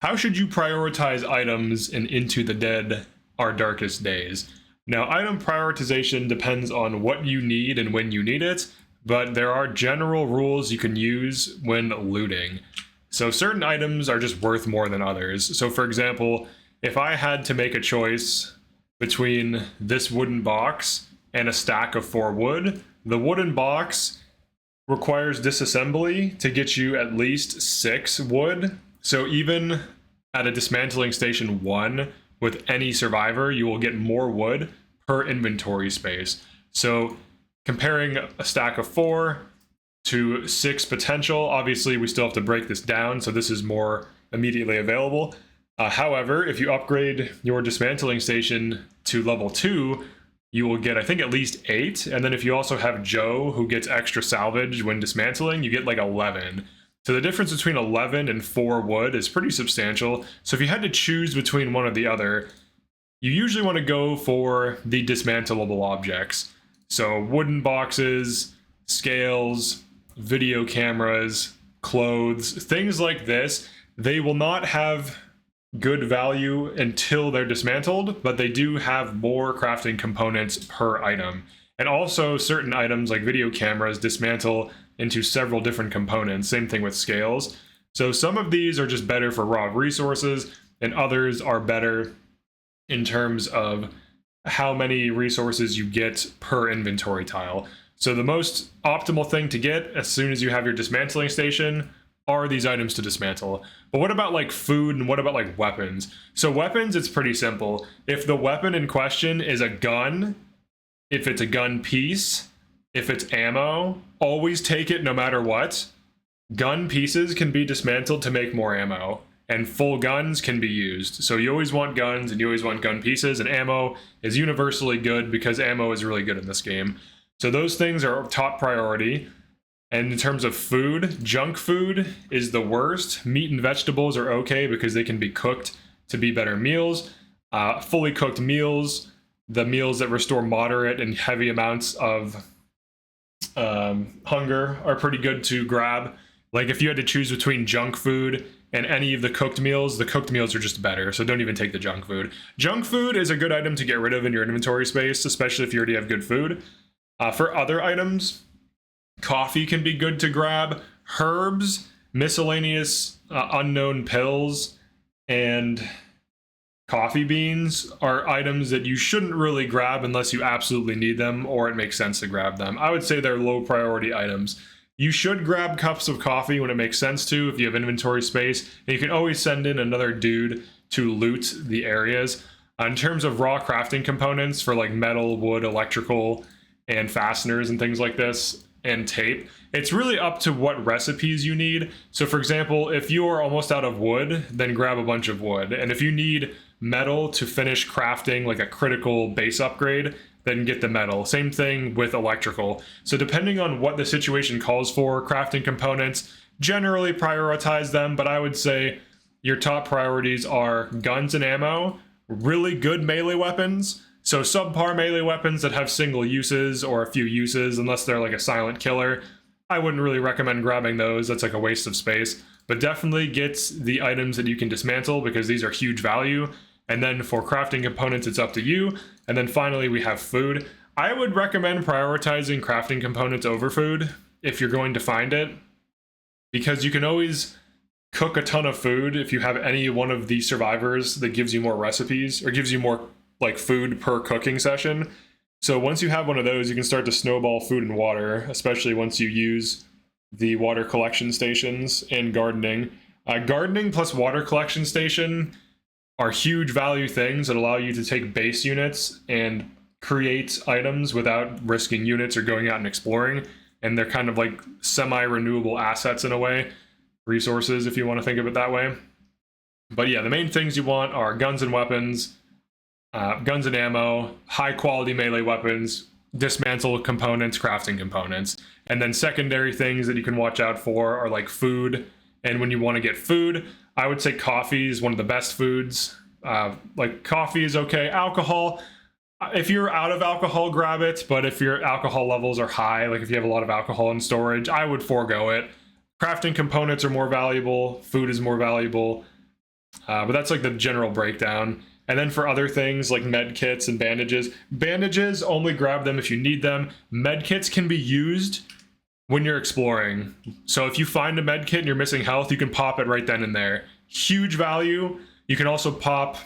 How should you prioritize items in Into the Dead, Our Darkest Days? Now, item prioritization depends on what you need and when you need it, but there are general rules you can use when looting. So certain items are just worth more than others. So for example, if I had to make a choice between this wooden box and a stack of 4 wood, the wooden box requires disassembly to get you at least 6 wood. So even at a dismantling station 1 with any survivor, you will get more wood per inventory space. So comparing a stack of 4 to 6 potential, obviously we still have to break this down, so this is more immediately available. However, if you upgrade your dismantling station to level 2, you will get, I think, at least 8. And then if you also have Joe, who gets extra salvage when dismantling, you get like 11. So the difference between 11 and 4 wood is pretty substantial. So if you had to choose between one or the other, you usually want to go for the dismantleable objects. So wooden boxes, scales, video cameras, clothes, things like this. They will not have good value until they're dismantled, but they do have more crafting components per item. And also certain items like video cameras dismantle into several different components. Same thing with scales. So some of these are just better for raw resources, and others are better in terms of how many resources you get per inventory tile. So the most optimal thing to get as soon as you have your dismantling station are these items to dismantle. But what about like food, and what about like weapons? So weapons, it's pretty simple. If the weapon in question is a gun, if it's a gun piece, if it's ammo, always take it no matter what. Gun pieces can be dismantled to make more ammo, and full guns can be used. So you always want guns, and you always want gun pieces, and ammo is universally good because ammo is really good in this game. So those things are top priority. And in terms of food, junk food is the worst. Meat and vegetables are okay because they can be cooked to be better meals. Fully cooked meals, the meals that restore moderate and heavy amounts of hunger, are pretty good to grab. Like if you had to choose between junk food and any of the cooked meals are just better, so don't even take the junk food. Junk food is a good item to get rid of in your inventory space, especially if you already have good food. For other items, coffee can be good to grab. Herbs, miscellaneous unknown pills, and coffee beans are items that you shouldn't really grab unless you absolutely need them or it makes sense to grab them. I would say they're low priority items. You should grab cups of coffee when it makes sense to, if you have inventory space, and you can always send in another dude to loot the areas. In terms of raw crafting components for like metal, wood, electrical, and fasteners and things like this, and tape, it's really up to what recipes you need. So for example, if you are almost out of wood, then grab a bunch of wood. And if you need metal to finish crafting like a critical base upgrade, then get the metal. Same thing with electrical. So depending on what the situation calls for, crafting components, generally prioritize them, but I would say your top priorities are guns and ammo, really good melee weapons. So subpar melee weapons that have single uses or a few uses, unless they're like a silent killer, I wouldn't really recommend grabbing those. That's like a waste of space. But definitely get the items that you can dismantle because these are huge value. And then for crafting components, it's up to you. And then finally, we have food. I would recommend prioritizing crafting components over food if you're going to find it, because you can always cook a ton of food if you have any one of these survivors that gives you more recipes or gives you more like food per cooking session. So once you have one of those, you can start to snowball food and water, especially once you use the water collection stations and gardening. Gardening plus water collection station are huge value things that allow you to take base units and create items without risking units or going out and exploring. And they're kind of like semi-renewable assets in a way, resources if you want to think of it that way. But yeah, the main things you want are guns and weapons, guns and ammo, high quality melee weapons, dismantle components, crafting components. And then secondary things that you can watch out for are like food. And when you want to get food, I would say coffee is one of the best foods. Like coffee is okay. Alcohol, if you're out of alcohol, grab it. But if your alcohol levels are high, like if you have a lot of alcohol in storage, I would forego it. Crafting components are more valuable. Food is more valuable. But that's like the general breakdown. And then for other things like med kits and bandages only grab them if you need them. Med kits can be used when you're exploring. So if you find a med kit and you're missing health, you can pop it right then and there. Huge value. You can also pop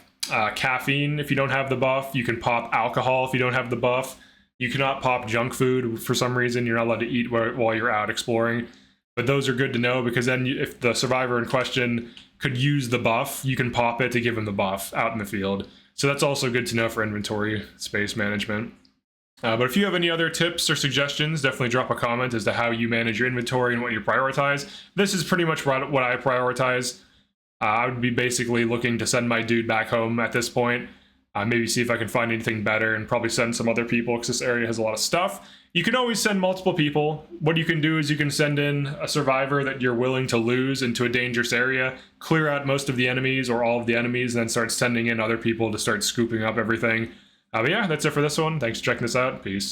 caffeine if you don't have the buff. You can pop alcohol if you don't have the buff. You cannot pop junk food for some reason. You're not allowed to eat while you're out exploring. But those are good to know, because then if the survivor in question could use the buff, you can pop it to give him the buff out in the field. So that's also good to know for inventory space management. But if you have any other tips or suggestions, definitely drop a comment as to how you manage your inventory and what you prioritize. This is pretty much what I prioritize. I would be basically looking to send my dude back home at this point. Maybe see if I can find anything better, and probably send some other people, because this area has a lot of stuff. You can always send multiple people. What you can do is you can send in a survivor that you're willing to lose into a dangerous area, clear out most of the enemies or all of the enemies, and then start sending in other people to start scooping up everything. But yeah, that's it for this one. Thanks for checking this out. Peace.